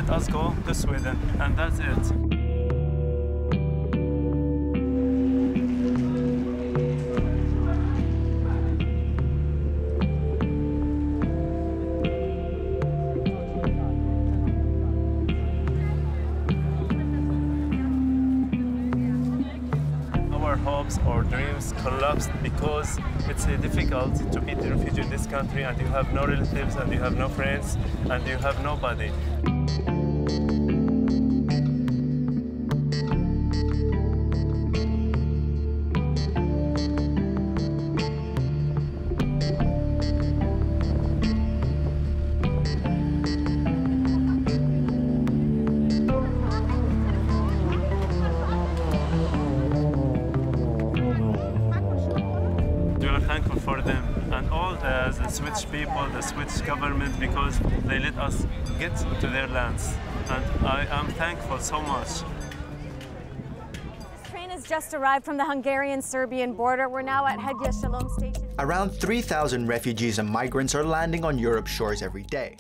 let us go to Sweden, and that's it. Our hopes or dreams collapsed because it's difficult to be a refugee in this country, and you have no relatives, and you have no friends, and you have nobody. We are thankful for them and all the Swedish people, the Swedish government, because they let us get to their lands. And I am thankful so much. This train has just arrived from the Hungarian-Serbian border. We're now at Hegya Shalom station. Around 3,000 refugees and migrants are landing on Europe's shores every day.